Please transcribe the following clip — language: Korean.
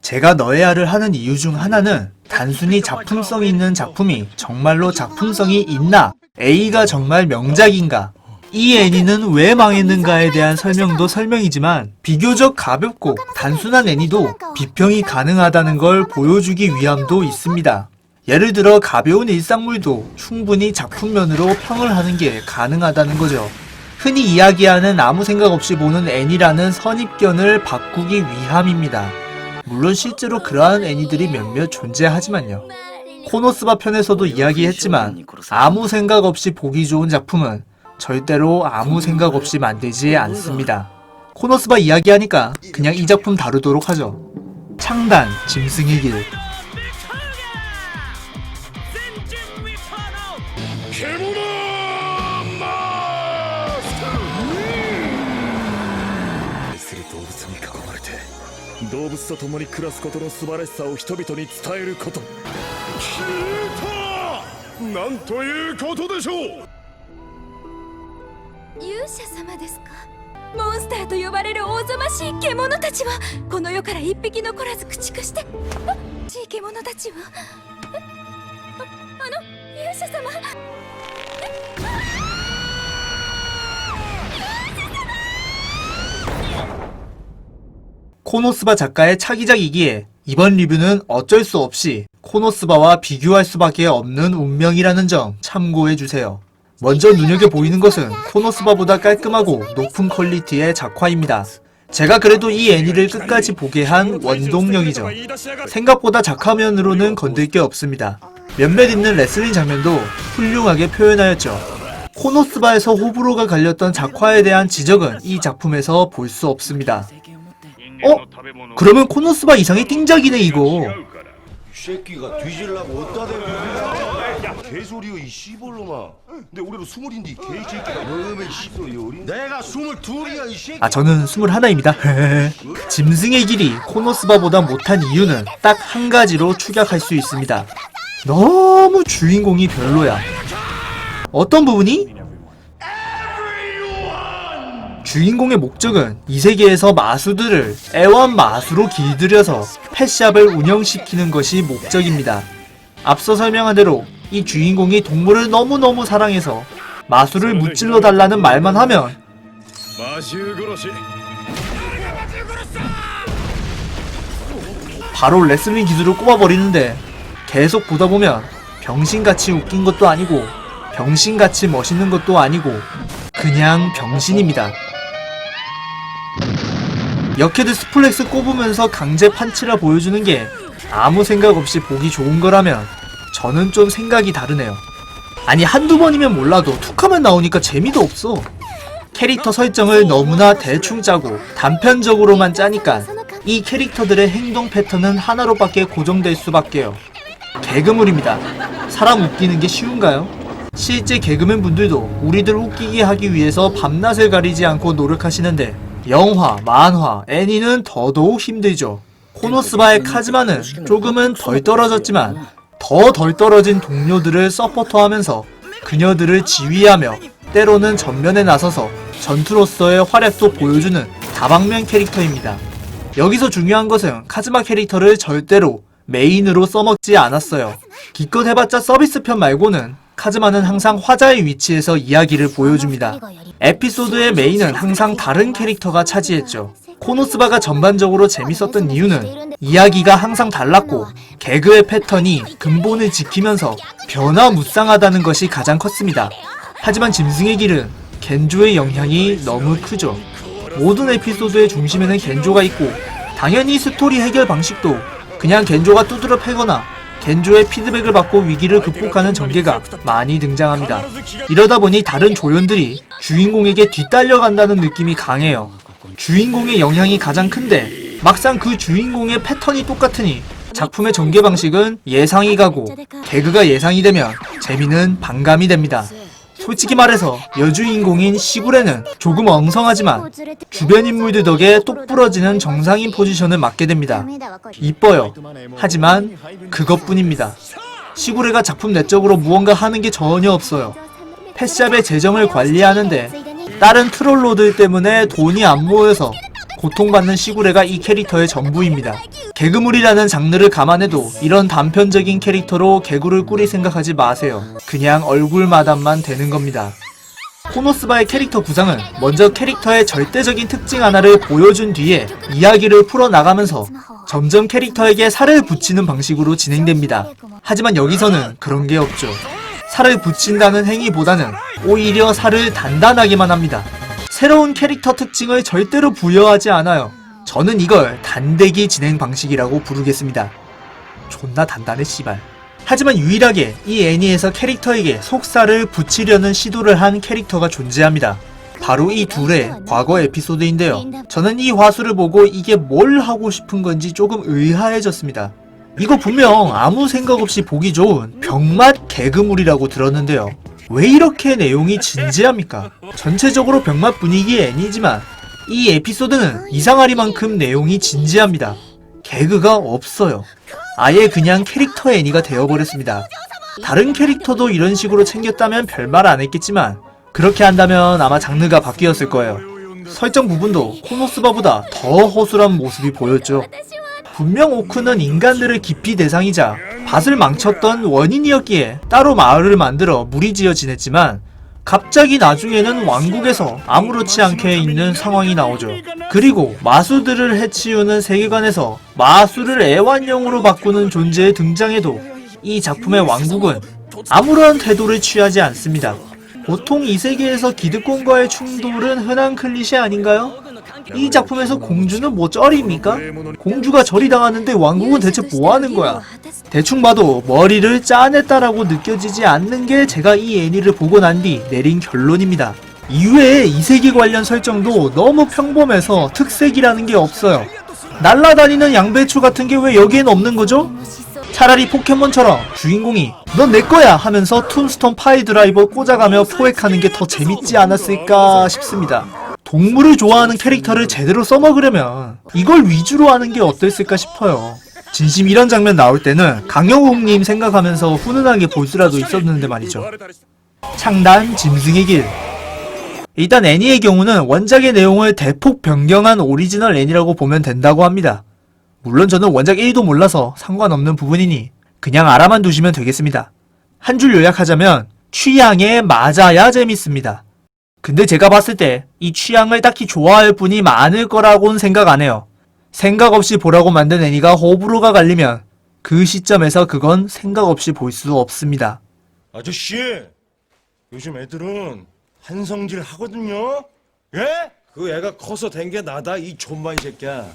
제가 너에야를 하는 이유 중 하나는 단순히 작품성이 있는 작품이 정말로 작품성이 있나? A가 정말 명작인가? 이 애니는 왜 망했는가에 대한 설명도 설명이지만 비교적 가볍고 단순한 애니도 비평이 가능하다는 걸 보여주기 위함도 있습니다. 예를 들어 가벼운 일상물도 충분히 작품면으로 평을 하는 게 가능하다는 거죠. 흔히 이야기하는 아무 생각 없이 보는 애니라는 선입견을 바꾸기 위함입니다. 물론 실제로 그러한 애니들이 몇몇 존재하지만요. 코노스바 편에서도 이야기했지만 아무 생각 없이 보기 좋은 작품은 절대로 아무 생각 없이 만들지 않습니다. 코노스바 이야기하니까 그냥 이 작품 다루도록 하죠. 창단, 짐승의 길.動物と共に暮らすことの素晴らしさを人々に伝えること。聞いた！なんということでしょう。勇者様ですか？モンスターと呼ばれるおぞましい獣たちはこの世から一匹残らず駆逐して、しい獣たちは勇者様。코노스바 작가의 차기작이기에 이번 리뷰는 어쩔 수 없이 코노스바와 비교할 수밖에 없는 운명이라는 점 참고해주세요. 먼저 눈여겨 보이는 것은 코노스바보다 깔끔하고 높은 퀄리티의 작화입니다. 제가 그래도 이 애니를 끝까지 보게 한 원동력이죠. 생각보다 작화면으로는 건들 게 없습니다. 몇몇 있는 레슬링 장면도 훌륭하게 표현하였죠. 코노스바에서 호불호가 갈렸던 작화에 대한 지적은 이 작품에서 볼 수 없습니다. 그러면 코노스바 이상의 띵작이네 이거. 새끼가 뒤질라고 어디다 대고 그래? 개소리여 이 씨볼로마. 근데 우리로 20인데 개새끼가 너왜 씨소리 어린? 내가 22이야 이 새끼. 저는 21입니다. 짐승의 길이 코노스바보다 못한 이유는 딱 한 가지로 축약할 수 있습니다. 너무 주인공이 별로야. 어떤 부분이? 주인공의 목적은 이 세계에서 마수들을 애완 마수로 길들여서 펫샵을 운영시키는 것이 목적입니다. 앞서 설명한 대로 이 주인공이 동물을 너무너무 사랑해서 마수를 무찔러 달라는 말만 하면 바로 레슬링 기술을 꼽아버리는데 계속 보다 보면 병신같이 웃긴 것도 아니고 병신같이 멋있는 것도 아니고 그냥 병신입니다. 역헤드 스플렉스 꼽으면서 강제 판치라 보여주는 게 아무 생각 없이 보기 좋은 거라면 저는 좀 생각이 다르네요. 아니 한두 번이면 몰라도 툭하면 나오니까 재미도 없어. 캐릭터 설정을 너무나 대충 짜고 단편적으로만 짜니까 이 캐릭터들의 행동 패턴은 하나로밖에 고정될 수밖에요. 개그물입니다. 사람 웃기는 게 쉬운가요? 실제 개그맨 분들도 우리들 웃기게 하기 위해서 밤낮을 가리지 않고 노력하시는데 영화, 만화, 애니는 더더욱 힘들죠. 코노스바의 카즈마는 조금은 덜 떨어졌지만 더 덜 떨어진 동료들을 서포터하면서 그녀들을 지휘하며 때로는 전면에 나서서 전투로서의 활약도 보여주는 다방면 캐릭터입니다. 여기서 중요한 것은 카즈마 캐릭터를 절대로 메인으로 써먹지 않았어요. 기껏 해봤자 서비스편 말고는 카즈마는 항상 화자의 위치에서 이야기를 보여줍니다. 에피소드의 메인은 항상 다른 캐릭터가 차지했죠. 코노스바가 전반적으로 재밌었던 이유는 이야기가 항상 달랐고 개그의 패턴이 근본을 지키면서 변화무쌍하다는 것이 가장 컸습니다. 하지만 짐승의 길은 겐조의 영향이 너무 크죠. 모든 에피소드의 중심에는 겐조가 있고 당연히 스토리 해결 방식도 그냥 겐조가 두드려 패거나 겐조의 피드백을 받고 위기를 극복하는 전개가 많이 등장합니다. 이러다 보니 다른 조연들이 주인공에게 뒤딸려간다는 느낌이 강해요. 주인공의 영향이 가장 큰데 막상 그 주인공의 패턴이 똑같으니 작품의 전개 방식은 예상이 가고 개그가 예상이 되면 재미는 반감이 됩니다. 솔직히 말해서 여주인공인 시구레는 조금 엉성하지만 주변 인물들 덕에 똑부러지는 정상인 포지션을 맡게 됩니다. 이뻐요. 하지만 그것뿐입니다. 시구레가 작품 내적으로 무언가 하는 게 전혀 없어요. 펫샵의 재정을 관리하는데 다른 트롤로들 때문에 돈이 안 모여서 고통받는 시구레가 이 캐릭터의 전부입니다. 개그물이라는 장르를 감안해도 이런 단편적인 캐릭터로 개구를 꾸릴 생각하지 마세요. 그냥 얼굴 마담만 되는 겁니다. 코노스바의 캐릭터 구상은 먼저 캐릭터의 절대적인 특징 하나를 보여준 뒤에 이야기를 풀어나가면서 점점 캐릭터에게 살을 붙이는 방식으로 진행됩니다. 하지만 여기서는 그런 게 없죠. 살을 붙인다는 행위보다는 오히려 살을 단단하게만 합니다. 새로운 캐릭터 특징을 절대로 부여하지 않아요. 저는 이걸 단대기 진행 방식이라고 부르겠습니다. 존나 단단해 씨발. 하지만 유일하게 이 애니에서 캐릭터에게 속살을 붙이려는 시도를 한 캐릭터가 존재합니다. 바로 이 둘의 과거 에피소드인데요. 저는 이 화수를 보고 이게 뭘 하고 싶은 건지 조금 의아해졌습니다. 이거 분명 아무 생각 없이 보기 좋은 병맛 개그물이라고 들었는데요. 왜 이렇게 내용이 진지합니까? 전체적으로 병맛 분위기의 애니지만 이 에피소드는 이상하리만큼 내용이 진지합니다. 개그가 없어요. 아예 그냥 캐릭터 애니가 되어버렸습니다. 다른 캐릭터도 이런 식으로 챙겼다면 별말 안 했겠지만 그렇게 한다면 아마 장르가 바뀌었을 거예요. 설정 부분도 코노스바보다 더 허술한 모습이 보였죠. 분명 오크는 인간들의 기피 대상이자 밭을 망쳤던 원인이었기에 따로 마을을 만들어 무리지어 지냈지만 갑자기 나중에는 왕국에서 아무렇지 않게 있는 상황이 나오죠. 그리고 마수들을 해치우는 세계관에서 마수를 애완용으로 바꾸는 존재의 등장에도 이 작품의 왕국은 아무런 태도를 취하지 않습니다. 보통 이 세계에서 기득권과의 충돌은 흔한 클리셰 아닌가요? 이 작품에서 공주는 뭐 쩔입니까? 공주가 절이 당하는데 왕국은 대체 뭐 하는 거야? 대충 봐도 머리를 짜냈다라고 느껴지지 않는 게 제가 이 애니를 보고 난 뒤 내린 결론입니다. 이외에 이 세계 관련 설정도 너무 평범해서 특색이라는 게 없어요. 날라다니는 양배추 같은 게 왜 여기엔 없는 거죠? 차라리 포켓몬처럼 주인공이 넌 내 거야 하면서 툰스톤 파이 드라이버 꽂아가며 포획하는 게 더 재밌지 않았을까 싶습니다. 동물을 좋아하는 캐릭터를 제대로 써먹으려면 이걸 위주로 하는 게 어땠을까 싶어요. 진심 이런 장면 나올 때는 강영욱님 생각하면서 훈훈하게 볼 수라도 있었는데 말이죠. 창단 짐승의 길. 일단 애니의 경우는 원작의 내용을 대폭 변경한 오리지널 애니라고 보면 된다고 합니다. 물론 저는 원작 1도 몰라서 상관없는 부분이니 그냥 알아만 두시면 되겠습니다. 한 줄 요약하자면 취향에 맞아야 재밌습니다. 근데 제가 봤을 때 이 취향을 딱히 좋아할 분이 많을 거라고는 생각 안 해요. 생각 없이 보라고 만든 애니가 호불호가 갈리면 그 시점에서 그건 생각 없이 볼 수 없습니다. 아저씨, 요즘 애들은 한성질 하거든요. 예? 그 애가 커서 된 게 나다 이 존만 새끼야.